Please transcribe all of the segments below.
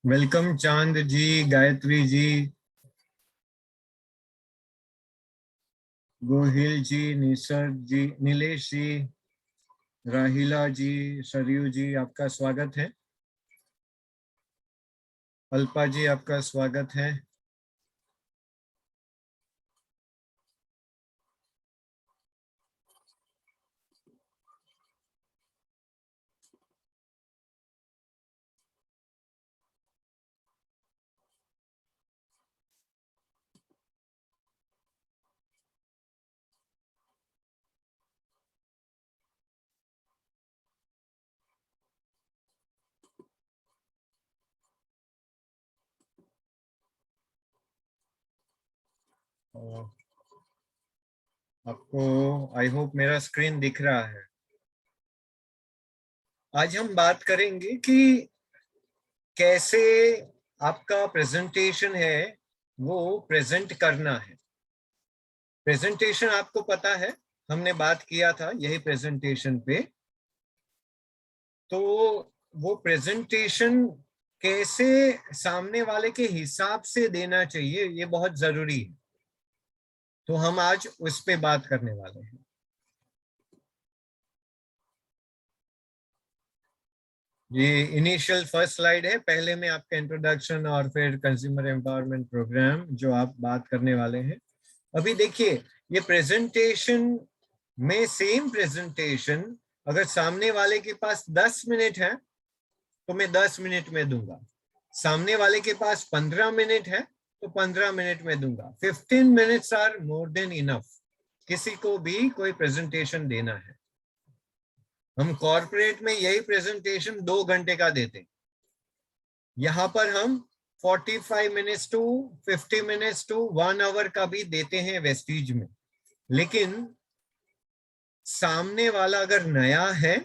Welcome चांद जी, गायत्री जी, गोहिल जी, निसर्ग जी, नीलेश जी, राहिला जी, सरयू जी, आपका स्वागत है। अल्पा जी, आपका स्वागत है। और आपको आई होप मेरा स्क्रीन दिख रहा है। आज हम बात करेंगे कि कैसे आपका प्रेजेंटेशन है वो प्रेजेंट करना है। प्रेजेंटेशन आपको पता है, हमने बात किया था यही प्रेजेंटेशन पे। तो वो प्रेजेंटेशन कैसे सामने वाले के हिसाब से देना चाहिए, ये बहुत जरूरी है। तो हम आज उस पे बात करने वाले हैं। ये इनिशियल फर्स्ट स्लाइड है, पहले में आपका इंट्रोडक्शन और फिर कंज्यूमर एम्पावरमेंट प्रोग्राम जो आप बात करने वाले हैं। अभी देखिए, ये प्रेजेंटेशन में सेम प्रेजेंटेशन अगर सामने वाले के पास 10 मिनट है तो मैं 10 मिनट में दूंगा। सामने वाले के पास 15 मिनट है तो 15 मिनट में दूंगा। 15 minutes are more than enough किसी को भी कोई प्रेजेंटेशन देना है। हम कॉर्पोरेट में यही प्रेजेंटेशन 2 घंटे का देते हैं। यहां पर हम 45 minutes to 50 minutes to 1 hour का भी देते हैं वेस्टीज में। लेकिन सामने वाला अगर नया है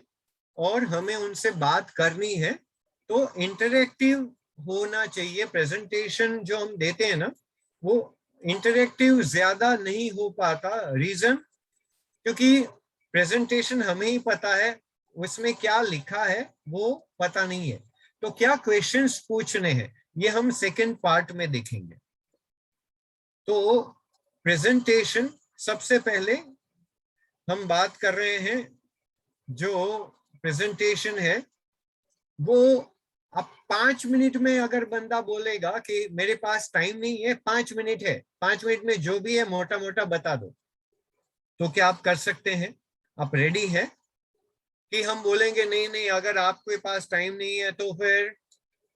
और हमें उनसे बात करनी है तो इंटरेक्टिव होना चाहिए। प्रेजेंटेशन जो हम देते हैं ना, वो इंटरेक्टिव ज्यादा नहीं हो पाता। रीजन, क्योंकि प्रेजेंटेशन हमें ही पता है उसमें क्या लिखा है, वो पता नहीं है। तो क्या क्वेश्चंस पूछने हैं ये हम सेकंड पार्ट में देखेंगे। तो प्रेजेंटेशन सबसे पहले हम बात कर रहे हैं, जो प्रेजेंटेशन है वो अब 5 मिनट में अगर बंदा बोलेगा कि मेरे पास टाइम नहीं है, 5 मिनट है, 5 मिनट में जो भी है मोटा मोटा बता दो, तो क्या आप कर सकते हैं? आप रेडी है कि हम बोलेंगे नहीं नहीं अगर आपके पास टाइम नहीं है तो फिर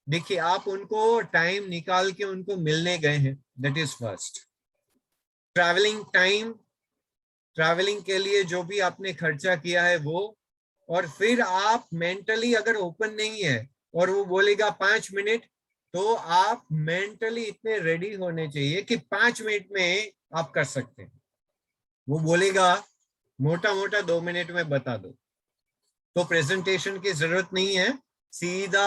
देखिए, आप उनको टाइम निकाल के उनको मिलने गए हैं, that is first. Travelling time, travelling के लिए जो भी आपने खर्चा किया है वो, और फिर आप मेंटली अगर ओपन नहीं है और वो बोलेगा 5 मिनट, तो आप मेंटली इतने रेडी होने चाहिए कि 5 मिनट में आप कर सकते हैं। वो बोलेगा मोटा मोटा 2 मिनट में बता दो, तो प्रेजेंटेशन की जरूरत नहीं है। सीधा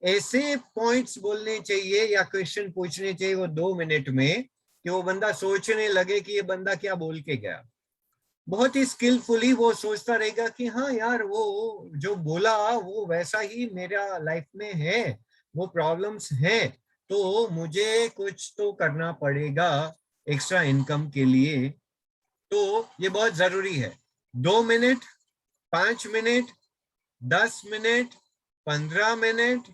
ऐसे पॉइंट्स बोलने चाहिए या क्वेश्चन पूछने चाहिए वो 2 मिनट में कि वो बंदा सोचने लगे कि ये बंदा क्या बोल के गया। बहुत ही स्किलफुली वो सोचता रहेगा कि हाँ यार, वो जो बोला वो वैसा ही मेरा लाइफ में है, वो प्रॉब्लम्स हैं, तो मुझे कुछ तो करना पड़ेगा एक्स्ट्रा इनकम के लिए। तो ये बहुत जरूरी है। 2 minute, 5 minute, 10 minute, 15 minute,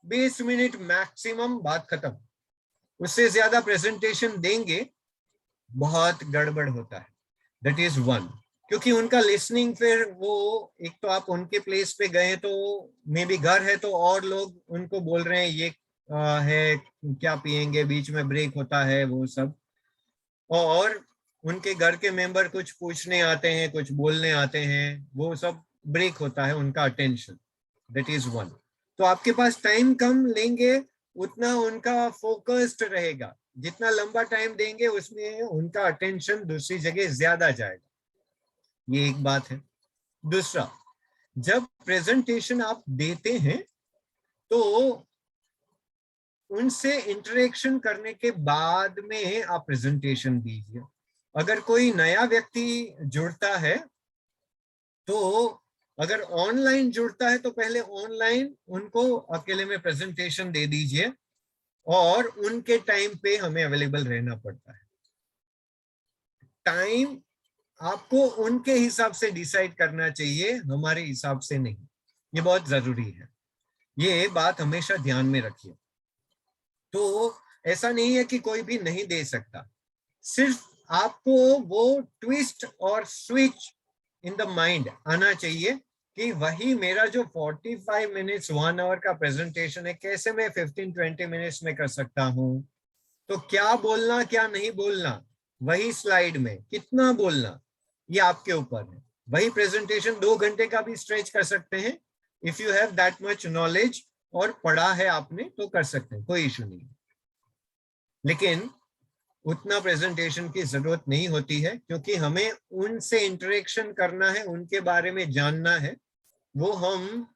20 minute maximum, बात खत्म। उससे ज्यादा प्रेजेंटेशन देंगे बहुत गड़बड़ होता है। That is one. क्योंकि उनका लिसनिंग, फिर वो एक तो आप उनके प्लेस पे गए तो मे बी घर है तो और लोग उनको बोल रहे हैं ये है, क्या पिएंगे, बीच में ब्रेक होता है वो सब, और उनके घर के मेंबर कुछ पूछने आते हैं, कुछ बोलने आते हैं, वो सब ब्रेक होता है उनका अटेंशन। That is one. तो आपके पास टाइम कम लेंगे उतना उनका फोकस्ड रहेगा। जितना लंबा टाइम देंगे उसमें उनका अटेंशन दूसरी जगह ज्यादा जाएगा। ये एक बात है। दूसरा, जब प्रेजेंटेशन आप देते हैं तो उनसे इंटरेक्शन करने के बाद में आप प्रेजेंटेशन दीजिए। अगर कोई नया व्यक्ति जुड़ता है तो अगर ऑनलाइन जुड़ता है तो पहले ऑनलाइन उनको अकेले में प्रेजेंटेशन दे दीजिए और उनके टाइम पे हमें अवेलेबल रहना पड़ता है। टाइम आपको उनके हिसाब से डिसाइड करना चाहिए, हमारे हिसाब से नहीं। ये बहुत जरूरी है, ये बात हमेशा ध्यान में रखिए। तो ऐसा नहीं है कि कोई भी नहीं दे सकता, सिर्फ आपको वो ट्विस्ट और स्विच इन द माइंड आना चाहिए कि वही मेरा जो 45 मिनट्स 1 आवर का प्रेजेंटेशन है, कैसे मैं 15-20 मिनट्स में कर सकता हूँ। तो क्या बोलना क्या नहीं बोलना, वही स्लाइड में कितना बोलना, ये आपके ऊपर है। वही प्रेजेंटेशन 2 घंटे का भी स्ट्रेच कर सकते हैं, if you have that much knowledge और पढ़ा है आपने तो कर सकते हैं, कोई इशू नहीं। लेकिन उतना प्रेजेंटेशन की जरूरत नहीं होती है, क्योंकि हमें उनसे इंटरेक्शन करना है, उनके बारे में जानना है। वो हम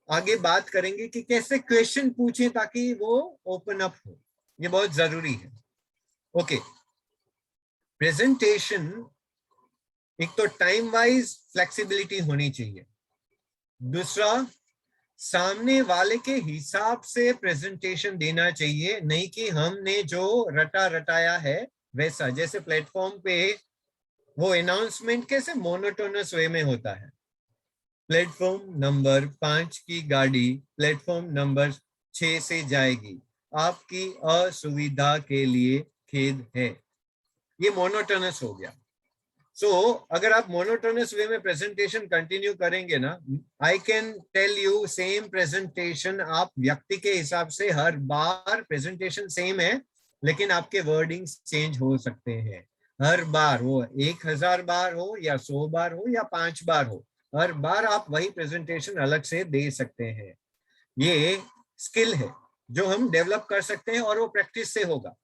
आगे बात करेंगे कि कैसे क्वेश्चन पूछें ताकि वो ओपन अप हो, ये बहुत जरूरी है। ओके, प्रेजेंटेशन एक तो टाइम वाइज फ्लेक्सिबिलिटी होनी चाहिए, दूसरा सामने वाले के हिसाब से प्रेजेंटेशन देना चाहिए, नहीं कि हमने जो रटा रटाया है वैसा। जैसे प्लेटफॉर्म पे वो अनाउंसमेंट कैसे मोनोटोनस वे में होता है, प्लेटफॉर्म नंबर 5 की गाड़ी प्लेटफॉर्म नंबर 6 से जाएगी, आपकी असुविधा के लिए खेद है, ये मोनोटोनस हो गया। अगर आप मोनोटोनस वे में प्रेजेंटेशन कंटिन्यू करेंगे ना, I can tell you same presentation आप व्यक्ति के हिसाब से हर बार प्रेजेंटेशन सेम है, लेकिन आपके वर्डिंग्स चेंज हो सकते हैं हर बार, वो 1000 बार हो या 100 बार हो या 5 बार हो, हर बार आप वही प्रेजेंटेशन अलग से दे सकते हैं। ये स्किल है जो हम डेवलप कर सकते हैं और वो प्रैक्टिस से होगा,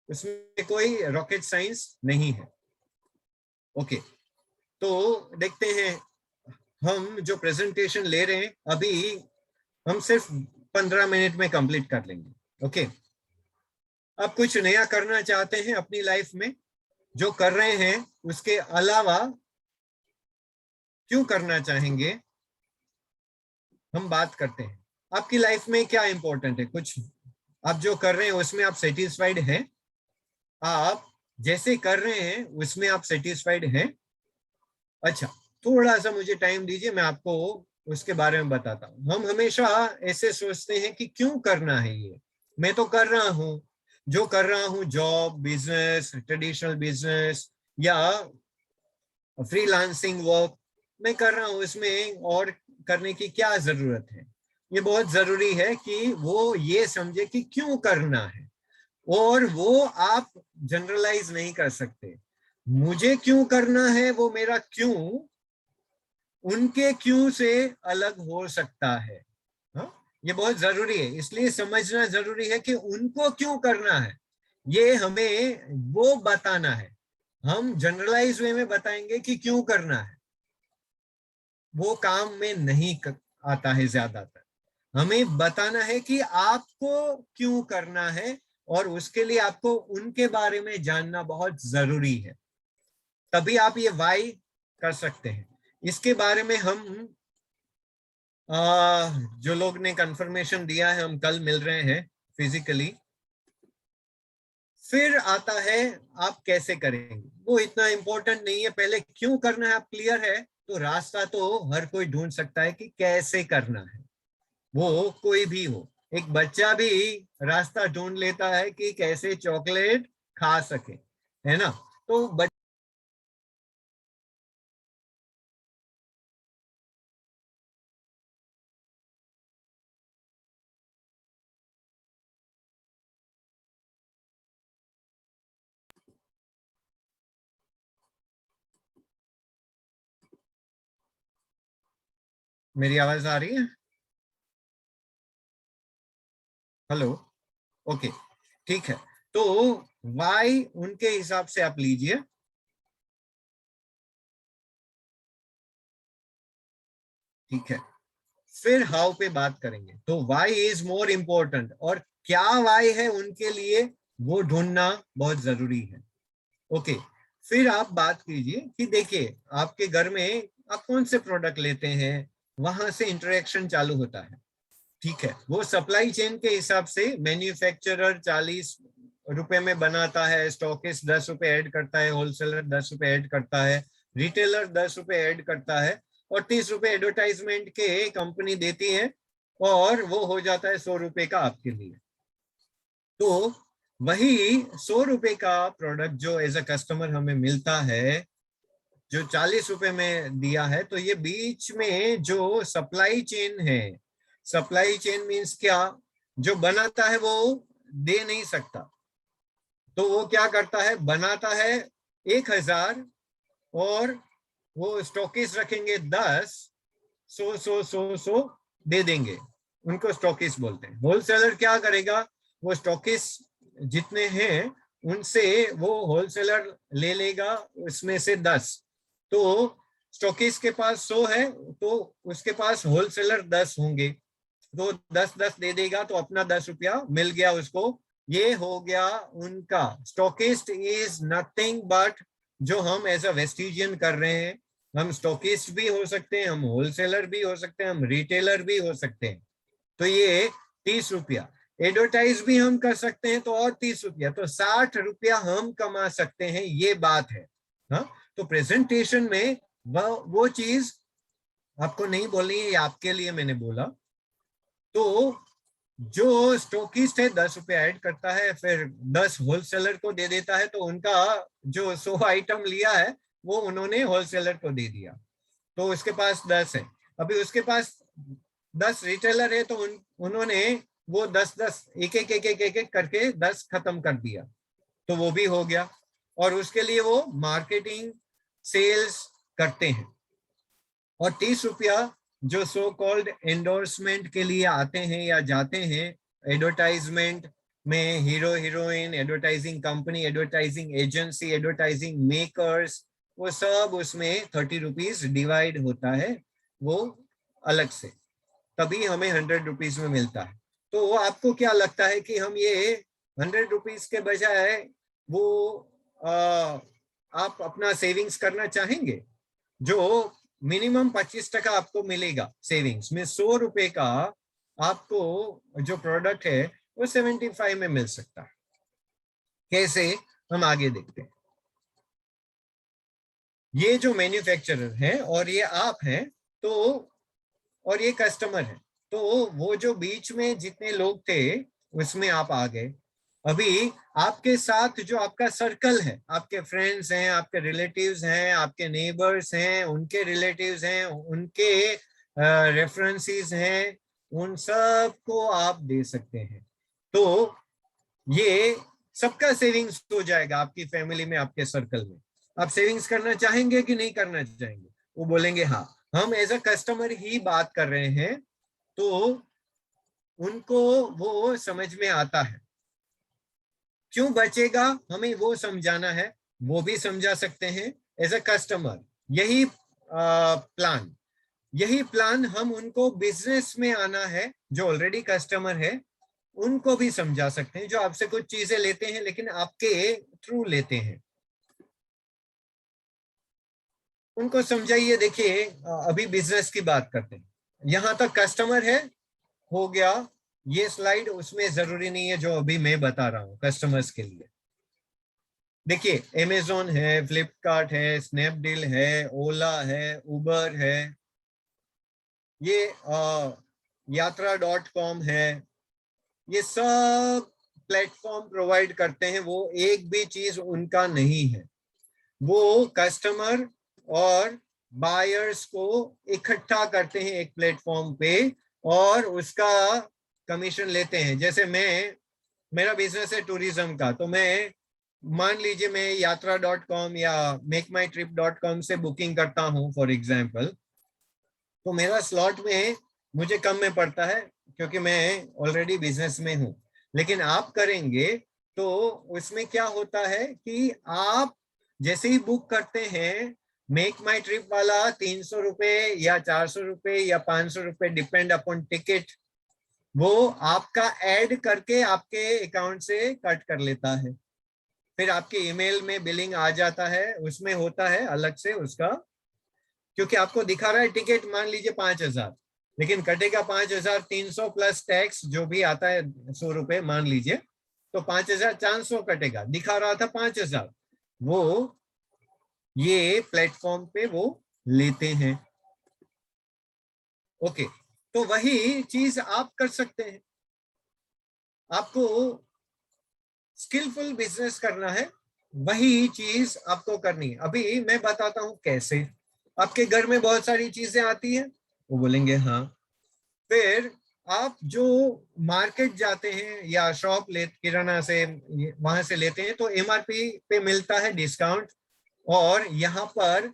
उसमें कोई रॉकेट साइंस नहीं है। ओके, तो देखते हैं, हम जो प्रेजेंटेशन ले रहे हैं अभी हम सिर्फ 15 मिनट में कंप्लीट कर लेंगे। ओके, अब कुछ नया करना चाहते हैं अपनी लाइफ में, जो कर रहे हैं उसके अलावा क्यों करना चाहेंगे, हम बात करते हैं। आपकी लाइफ में क्या इंपॉर्टेंट है, कुछ आप जो कर रहे हैं उसमें आप सेटिस्फाइड हैं, आप जैसे कर रहे हैं उसमें आप सेटिस्फाइड हैं? अच्छा, थोड़ा सा मुझे टाइम दीजिए, मैं आपको उसके बारे में बताता हूँ। हम हमेशा ऐसे सोचते हैं कि क्यों करना है ये, मैं तो कर रहा हूँ, जो कर रहा हूँ जॉब, बिजनेस, ट्रेडिशनल बिजनेस या फ्रीलांसिंग वर्क मैं कर रहा हूँ, इसमें और करने की क्या जरूरत है। ये बहुत जरूरी है कि वो ये समझे कि क्यों करना है, और वो आप जनरलाइज नहीं कर सकते। मुझे क्यों करना है, वो मेरा क्यों उनके क्यों से अलग हो सकता है। हा? ये बहुत जरूरी है, इसलिए समझना जरूरी है कि उनको क्यों करना है, ये हमें वो बताना है। हम जनरलाइज वे में बताएंगे कि क्यों करना है, वो काम में नहीं आता है ज्यादातर। हमें बताना है कि आपको क्यों करना है, और उसके लिए आपको उनके बारे में जानना बहुत जरूरी है, तभी आप ये वाई कर सकते हैं। इसके बारे में हम जो लोग ने कंफर्मेशन दिया है, हम कल मिल रहे हैं फिजिकली। फिर आता है आप कैसे करेंगे, वो इतना इंपॉर्टेंट नहीं है, पहले क्यों करना है आप क्लियर है तो रास्ता तो हर कोई ढूंढ सकता है कि कैसे करना है, वो कोई भी हो। एक बच्चा भी रास्ता ढूंढ लेता है कि कैसे चॉकलेट खा सके, है ना। तो मेरी आवाज आ रही है? हेलो, ओके, ठीक है। तो वाई उनके हिसाब से आप लीजिए, ठीक है। फिर हाउ पे बात करेंगे, तो वाई इज मोर इम्पोर्टेंट, और क्या वाई है उनके लिए वो ढूंढना बहुत जरूरी है। ओके, फिर आप बात कीजिए कि देखिए आपके घर में आप कौन से प्रोडक्ट लेते हैं, वहां से इंटरेक्शन चालू होता है। ठीक है, वो सप्लाई चेन के हिसाब से मैन्युफैक्चरर 40 रुपए में बनाता है, स्टॉकिस्ट 10 रुपए ऐड करता है, होलसेलर 10 रुपए ऐड करता है, रिटेलर 10 रुपए ऐड करता है, और 30 रुपए एडवर्टाइजमेंट के कंपनी देती है, और वो हो जाता है 100 रुपए का आपके लिए। तो वही 100 रुपए का प्रोडक्ट जो एज अ कस्टमर हमें मिलता है, जो 40 रुपए में दिया है, तो ये बीच में जो सप्लाई चेन है, सप्लाई चेन मीन्स क्या, जो बनाता है वो दे नहीं सकता, तो वो क्या करता है, बनाता है 1000 और वो स्टॉकिस्ट रखेंगे 10, 100 दे देंगे, उनको स्टॉकिस्ट बोलते हैं। होलसेलर क्या करेगा, वो स्टॉकिस्ट जितने हैं उनसे वो होलसेलर ले लेगा उसमें से 10, तो स्टॉकिस्ट के पास 100 है तो उसके पास होलसेलर 10 होंगे, तो 10 दे देगा, तो अपना 10 रुपया मिल गया उसको। ये हो गया उनका। स्टॉकिस्ट इज नथिंग बट, जो हम एज अ वेस्टिजियन कर रहे हैं, हम स्टॉकिस्ट भी हो सकते हैं, हम होलसेलर भी हो सकते हैं, हम रिटेलर भी हो सकते हैं। तो ये 30 रुपया, एडवर्टाइज भी हम कर सकते हैं तो और 30 रुपया, तो 60 रुपया हम कमा सकते हैं, ये बात है। हाँ, तो प्रेजेंटेशन में वो चीज आपको नहीं बोलनी है, आपके लिए मैंने बोला। तो जो स्टॉकिस्ट है 10 रुपए ऐड करता है, फिर 10 होलसेलर को दे देता है, तो उनका जो 100 आइटम लिया है वो उन्होंने होलसेलर को दे दिया, तो उसके पास 10 है। अभी उसके पास 10 रिटेलर है, तो उन्होंने वो 10 एक करके 10 खत्म कर दिया, तो वो भी हो गया। और उसके लिए वो मार्केटिंग सेल्स करते हैं। और 30 रुपया जो सो कॉल्ड एंडोर्समेंट के लिए आते हैं या जाते हैं, एडवर्टाइजमेंट में hero heroine, advertising company, advertising agency, advertising makers, वो सब उसमें 30 रुपीज डिवाइड होता है वो अलग से, तभी हमें 100 रुपीज में मिलता है। तो आपको क्या लगता है कि हम ये 100 रुपीज के बजाय वो आप अपना सेविंग्स करना चाहेंगे, जो मिनिमम 25% आपको मिलेगा सेविंग्स में, 100 रुपए का आपको जो प्रोडक्ट है वो 75 में मिल सकता है। कैसे, हम आगे देखते हैं। ये जो मैन्युफैक्चरर है और ये आप हैं, तो और ये कस्टमर है, तो वो जो बीच में जितने लोग थे उसमें आप आ गए। अभी आपके साथ जो आपका सर्कल है, आपके फ्रेंड्स हैं, आपके रिलेटिव्स हैं, आपके नेबर्स हैं, उनके रिलेटिव्स हैं, उनके रेफरेंसेस हैं, उन सब को आप दे सकते हैं। तो ये सबका सेविंग्स हो जाएगा आपकी फैमिली में, आपके सर्कल में। आप सेविंग्स करना चाहेंगे कि नहीं करना चाहेंगे, वो बोलेंगे हाँ, हम एज अ कस्टमर ही बात कर रहे हैं, तो उनको वो समझ में आता है। क्यों बचेगा हमें वो समझाना है, वो भी समझा सकते हैं एज अ कस्टमर। यही प्लान, यही प्लान हम उनको बिजनेस में आना है, जो ऑलरेडी कस्टमर है, उनको भी समझा सकते हैं, जो आपसे कुछ चीजें लेते हैं लेकिन आपके थ्रू लेते हैं, उनको समझाइए। देखिए अभी बिजनेस की बात करते हैं, यहां तक कस्टमर है, हो गया। ये स्लाइड उसमें जरूरी नहीं है जो अभी मैं बता रहा हूं कस्टमर्स के लिए। देखिए अमेजोन है, फ्लिपकार्ट है, स्नैपडील है, ओला है, उबर है, ये यात्रा.com है, ये सब प्लेटफॉर्म प्रोवाइड करते हैं। वो एक भी चीज उनका नहीं है, वो कस्टमर और बायर्स को इकट्ठा करते हैं एक प्लेटफॉर्म पे और उसका कमीशन लेते हैं। जैसे मेरा बिजनेस है टूरिज्म का, तो मैं मान लीजिए मैं यात्रा.com या मेकमाईट्रिप.com से बुकिंग करता हूं फॉर एग्जांपल, तो मेरा स्लॉट में मुझे कम में पड़ता है क्योंकि मैं ऑलरेडी बिजनेस में हूं। लेकिन आप करेंगे तो उसमें क्या होता है कि आप जैसे ही बुक करते हैं, मेक माई ट्रिप वाला 300 रुपए या 400 रुपए या 500 रुपए डिपेंड अपॉन टिकट, वो आपका ऐड करके आपके अकाउंट से कट कर लेता है। फिर आपके ईमेल में बिलिंग आ जाता है, उसमें होता है अलग से उसका क्योंकि आपको दिखा रहा है टिकट मान लीजिए 5,000, लेकिन कटेगा 5,300 प्लस टैक्स जो भी आता है 100 रुपए मान लीजिए, तो 5,400 कटेगा, दिखा रहा था 5,000। वो ये प्लेटफॉर्म पे वो लेते हैं। ओके, तो वही चीज आप कर सकते हैं। आपको स्किलफुल बिजनेस करना है, वही चीज आपको करनी है। अभी मैं बताता हूं कैसे। आपके घर में बहुत सारी चीजें आती हैं, वो बोलेंगे हाँ। फिर आप जो मार्केट जाते हैं या शॉप ले किराना से वहां से लेते हैं, तो एमआरपी पे मिलता है डिस्काउंट, और यहाँ पर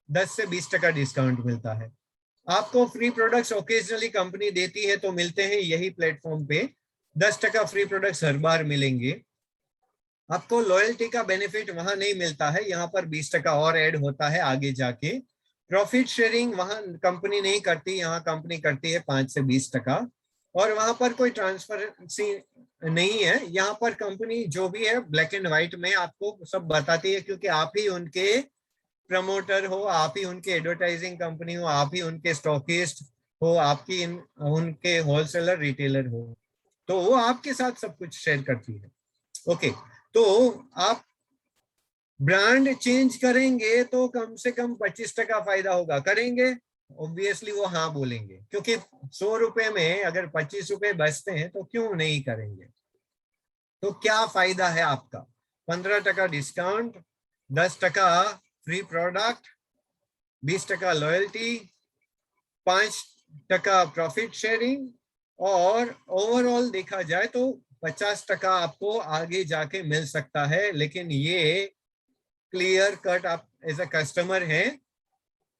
10 से 20% डिस्काउंट मिलता है। आपको फ्री प्रोडक्ट्स ओकेजनली कंपनी देती है, तो मिलते हैं यही प्लेटफॉर्म पे 10% फ्री प्रोडक्ट्स हर बार मिलेंगे। आपको लॉयल्टी का बेनिफिट वहां नहीं मिलता है, यहाँ पर 20% और ऐड होता है आगे जाके। प्रॉफिट शेयरिंग वहां कंपनी नहीं करती, यहाँ कंपनी करती है 5 से 20%। और वहां पर कोई ट्रांसपेरेंसी नहीं है, यहाँ पर कंपनी जो भी है ब्लैक एंड व्हाइट में आपको सब बताती है, क्योंकि आप ही उनके प्रमोटर हो, आप ही उनके एडवर्टाइजिंग कंपनी हो, आप ही उनके स्टॉकिस्ट हो, आपकी उनके होलसेलर रिटेलर हो, तो वो आपके साथ सब कुछ शेयर करती है। ओके, तो आप ब्रांड चेंज करेंगे तो कम से कम 25% फायदा होगा, करेंगे? ऑब्वियसली वो हाँ बोलेंगे, क्योंकि 100 रुपए में अगर 25 रुपए बचते हैं तो क्यों नहीं करेंगे। तो क्या फायदा है आपका? 15% discount, 10% free product, 20% loyalty, 5% profit sharing, और ओवरऑल देखा जाए तो 50% आपको आगे जाके मिल सकता है। लेकिन ये क्लियर कट, आप एज अ कस्टमर हैं,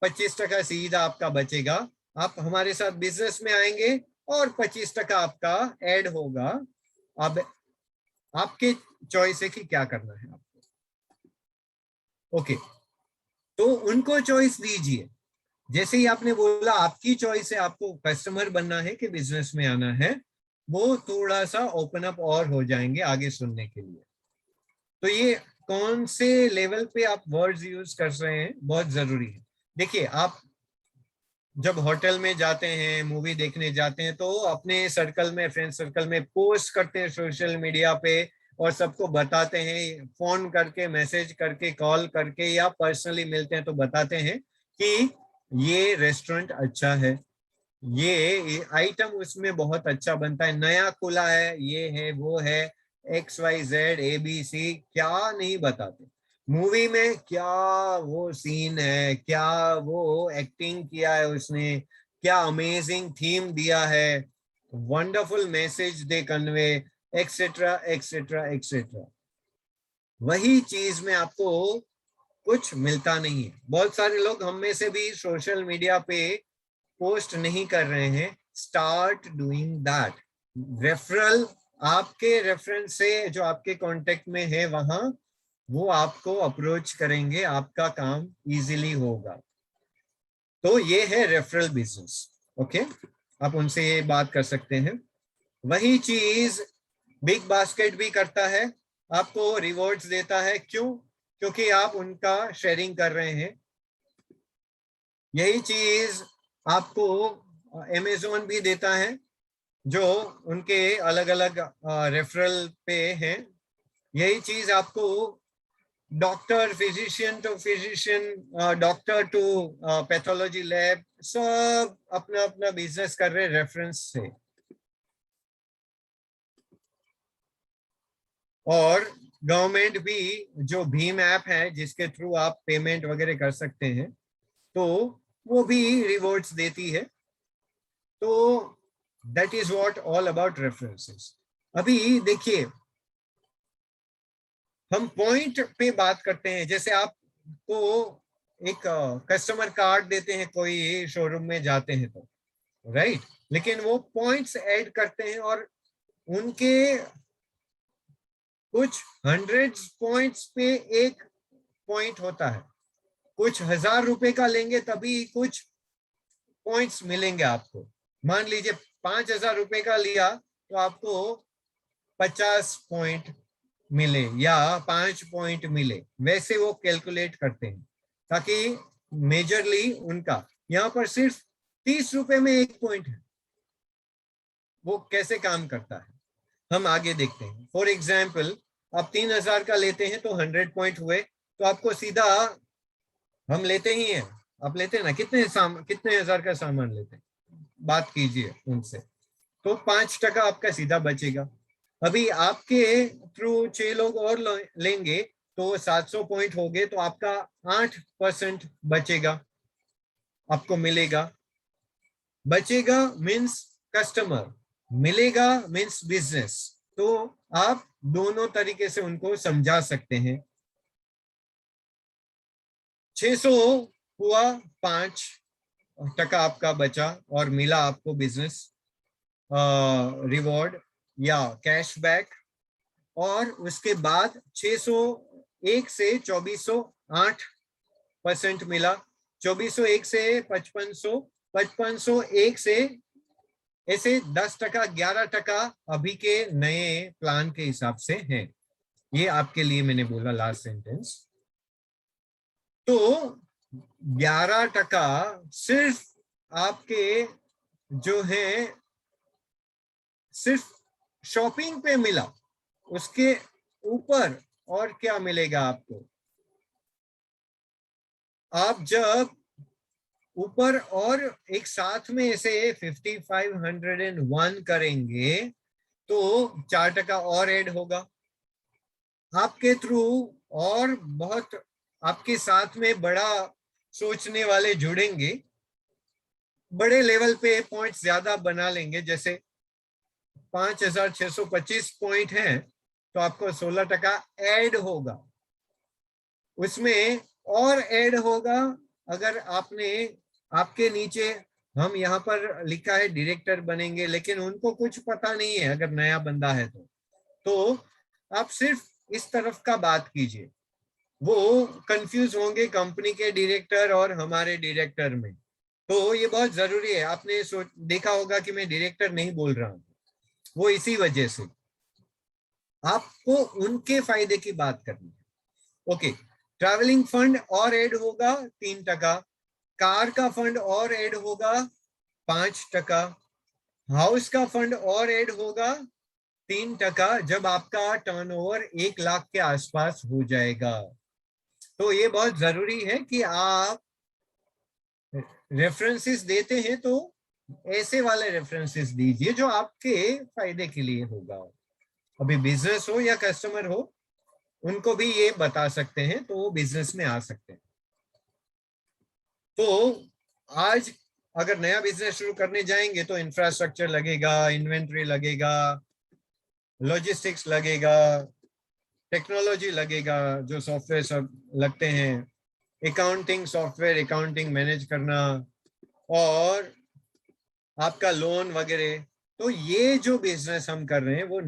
25% सीधा आपका बचेगा। आप हमारे साथ बिजनेस में आएंगे और 25% आपका ऐड होगा। अब आपके चॉइस है कि क्या करना है आपको। ओके, तो उनको चॉइस दीजिए। जैसे ही आपने बोला आपकी चॉइस है, आपको कस्टमर बनना है कि बिजनेस में आना है, वो थोड़ा सा ओपन अप और हो जाएंगे आगे सुनने के लिए। तो ये कौन से लेवल पे आप वर्ड्स यूज कर रहे हैं बहुत जरूरी है। देखिए, आप जब होटल में जाते हैं, मूवी देखने जाते हैं, तो अपने सर्कल में, फ्रेंड सर्कल में पोस्ट करते हैं सोशल मीडिया पे, और सबको बताते हैं, फोन करके, मैसेज करके, कॉल करके, या पर्सनली मिलते हैं तो बताते हैं कि ये रेस्टोरेंट अच्छा है, ये आइटम उसमें बहुत अच्छा बनता है, नया खुला है, ये है, वो है, XYZ ABC, क्या नहीं बताते। मूवी में क्या वो सीन है, क्या वो एक्टिंग किया है उसने, क्या अमेजिंग थीम दिया है, वंडरफुल मैसेज दे कन्वे, एक्सेट्रा एक्सेट्रा एक्सेट्रा। वही चीज में आपको कुछ मिलता नहीं है। बहुत सारे लोग हम में से भी सोशल मीडिया पे पोस्ट नहीं कर रहे हैं। Start doing that. रेफरल, आपके रेफरेंस से जो आपके कांटेक्ट में है वहां, वो आपको अप्रोच करेंगे, आपका काम इजीली होगा। तो ये है रेफरल बिजनेस। ओके, आप उनसे ये बात कर सकते हैं। वही चीज बिग बास्केट भी करता है, आपको रिवॉर्ड्स देता है। क्यों? क्योंकि आप उनका शेयरिंग कर रहे हैं। यही चीज आपको अमेज़न भी देता है, जो उनके अलग अलग रेफरल पे हैं। यही चीज आपको doctor, physician to physician, doctor to pathology lab, सब अपना अपना बिजनेस कर रहे रेफरेंस से। और गवर्नमेंट भी जो भीम ऐप है जिसके थ्रू आप पेमेंट वगैरह कर सकते हैं, तो वो भी रिवॉर्ड्स देती है। तो that is what all about references. अभी देखिए, हम पॉइंट पे बात करते हैं। जैसे आपको एक कस्टमर कार्ड देते हैं कोई शोरूम में जाते हैं तो, राइट, लेकिन वो पॉइंट्स ऐड करते हैं, और उनके कुछ हंड्रेड्स पॉइंट्स पे एक पॉइंट होता है। कुछ 1,000 रुपए का लेंगे तभी कुछ पॉइंट्स मिलेंगे आपको। मान लीजिए 5,000 रुपए का लिया तो आपको 50 पॉइंट मिले या 5 पॉइंट मिले, वैसे वो कैलकुलेट करते हैं, ताकि मेजरली उनका। यहाँ पर सिर्फ 30 रुपए में एक पॉइंट है, वो कैसे काम करता है हम आगे देखते हैं। फॉर एग्जाम्पल आप 3000 का लेते हैं तो 100 पॉइंट हुए, तो आपको सीधा, हम लेते ही हैं, आप लेते हैं ना, कितने हजार का सामान लेते हैं, बात कीजिए उनसे, तो 5% आपका सीधा बचेगा। अभी आपके थ्रू 6 लोग और लेंगे तो 700 पॉइंट हो गए, तो आपका 8% बचेगा, आपको मिलेगा। बचेगा मीन्स कस्टमर, मिलेगा मीन्स बिजनेस। तो आप दोनों तरीके से उनको समझा सकते हैं। 600 हुआ, 5% आपका बचा और मिला आपको बिजनेस रिवॉर्ड या कैशबैक। और उसके बाद 601 से 2408% मिला, 2401 से 5500, 5501 से ऐसे 10%, 11% अभी के नए प्लान के हिसाब से है। ये आपके लिए मैंने बोला लास्ट सेंटेंस। तो 11% सिर्फ आपके जो है सिर्फ शॉपिंग पे मिला, उसके ऊपर और क्या मिलेगा आपको? आप जब ऊपर और एक साथ में ऐसे 5501 करेंगे तो 4% और ऐड होगा आपके थ्रू। और बहुत आपके साथ में बड़ा सोचने वाले जुड़ेंगे, बड़े लेवल पे पॉइंट्स ज्यादा बना लेंगे। जैसे 5625 पॉइंट है तो आपको 16% ऐड होगा, उसमें और ऐड होगा। अगर आपने, आपके नीचे हम यहाँ पर लिखा है डायरेक्टर बनेंगे, लेकिन उनको कुछ पता नहीं है अगर नया बंदा है तो आप सिर्फ इस तरफ का बात कीजिए, वो कंफ्यूज होंगे कंपनी के डायरेक्टर और हमारे डायरेक्टर में। तो ये बहुत जरूरी है। आपने देखा होगा कि मैं डायरेक्टर नहीं बोल रहा हूँ, वो इसी वजह से आपको उनके फायदे की बात करनी है। ओके, ट्रैवलिंग फंड और ऐड होगा 3%, कार का फंड और ऐड होगा 5%, हाउस का फंड और ऐड होगा 3% जब आपका टर्नओवर 1 लाख के आसपास हो जाएगा। तो ये बहुत जरूरी है कि आप रेफरेंसेस देते हैं तो ऐसे वाले रेफरेंसेस दीजिए जो आपके फायदे के लिए होगा। अभी बिजनेस हो या कस्टमर हो, उनको भी ये बता सकते हैं तो वो बिजनेस में आ सकते हैं। तो आज अगर नया बिजनेस शुरू करने जाएंगे तो इंफ्रास्ट्रक्चर लगेगा, इन्वेंट्री लगेगा, लॉजिस्टिक्स लगेगा, टेक्नोलॉजी लगेगा, जो सॉफ्टवेयर सब लगते हैं, अकाउंटिंग सॉफ्टवेयर, अकाउंटिंग मैनेज करना, और आपका लोन वगैरह। तो ये जो बिजनेस हम कर रहे हैं वो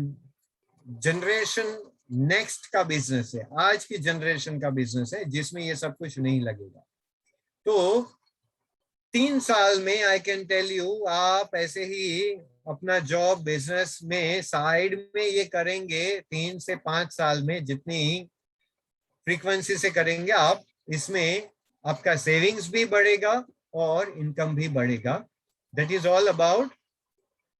जनरेशन नेक्स्ट का बिजनेस है, आज की जनरेशन का बिजनेस है, जिसमें ये सब कुछ नहीं लगेगा। तो 3 साल में आई कैन टेल यू, आप ऐसे ही अपना जॉब बिजनेस में साइड में ये करेंगे, 3 से 5 साल में जितनी फ्रीक्वेंसी से करेंगे आप, इसमें आपका सेविंग्स भी बढ़ेगा और इनकम भी बढ़ेगा। That is all about.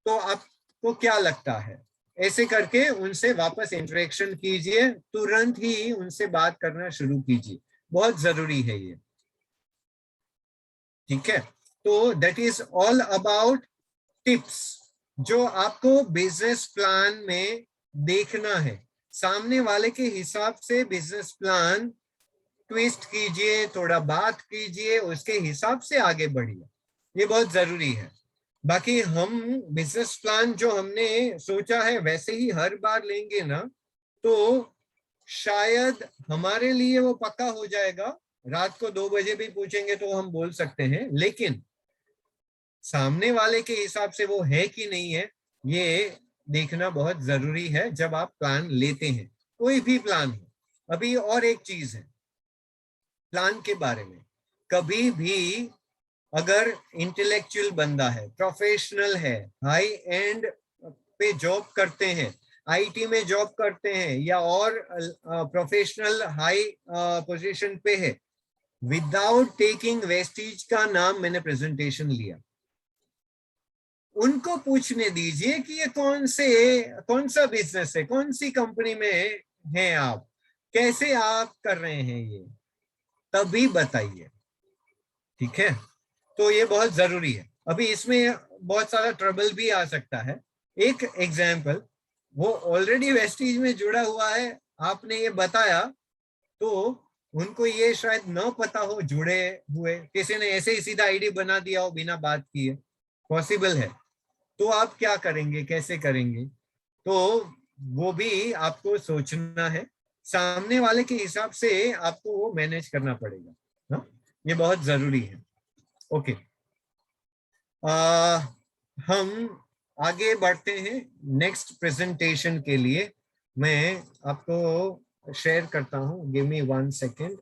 तो आपको क्या लगता है? ऐसे करके उनसे वापस इंटरेक्शन कीजिए, तुरंत ही उनसे बात करना शुरू कीजिए, बहुत जरूरी है ये। ठीक है, तो that is all about tips जो आपको बिजनेस प्लान में देखना है। सामने वाले के हिसाब से बिजनेस प्लान ट्विस्ट कीजिए, थोड़ा बात कीजिए, उसके हिसाब से आगे बढ़िए, ये बहुत जरूरी है। बाकी हम बिजनेस प्लान जो हमने सोचा है वैसे ही हर बार लेंगे ना, तो शायद हमारे लिए वो पक्का हो जाएगा। रात को 2 बजे भी पूछेंगे तो हम बोल सकते हैं, लेकिन सामने वाले के हिसाब से वो है कि नहीं है, ये देखना बहुत जरूरी है जब आप प्लान लेते हैं, कोई भी प्लान हो। अभी और एक चीज है प्लान के बारे में, कभी भी अगर इंटेलेक्चुअल बंदा है, प्रोफेशनल है, हाई एंड पे जॉब करते हैं, आईटी में जॉब करते हैं, या और प्रोफेशनल हाई पोजीशन पे है, विदाउट टेकिंग वेस्टेज का नाम मैंने प्रेजेंटेशन लिया। उनको पूछने दीजिए कि ये कौन सा बिजनेस है, कौन सी कंपनी में हैं आप, कैसे आप कर रहे हैं ये, तभी बताइए। ठीक है, तो ये बहुत जरूरी है। अभी इसमें बहुत सारा ट्रबल भी आ सकता है। एक एग्जाम्पल, वो ऑलरेडी वेस्टीज में जुड़ा हुआ है, आपने ये बताया तो उनको ये शायद न पता हो जुड़े हुए, किसी ने ऐसे ही सीधा आईडी बना दिया हो बिना बात किए, पॉसिबल है। तो आप क्या करेंगे, कैसे करेंगे, तो वो भी आपको सोचना है। सामने वाले के हिसाब से आपको वो मैनेज करना पड़ेगा। ना, ये बहुत जरूरी है। ओके, हम आगे बढ़ते हैं नेक्स्ट प्रेजेंटेशन के लिए। मैं आपको शेयर करता हूं, गिव मी 1 सेकेंड।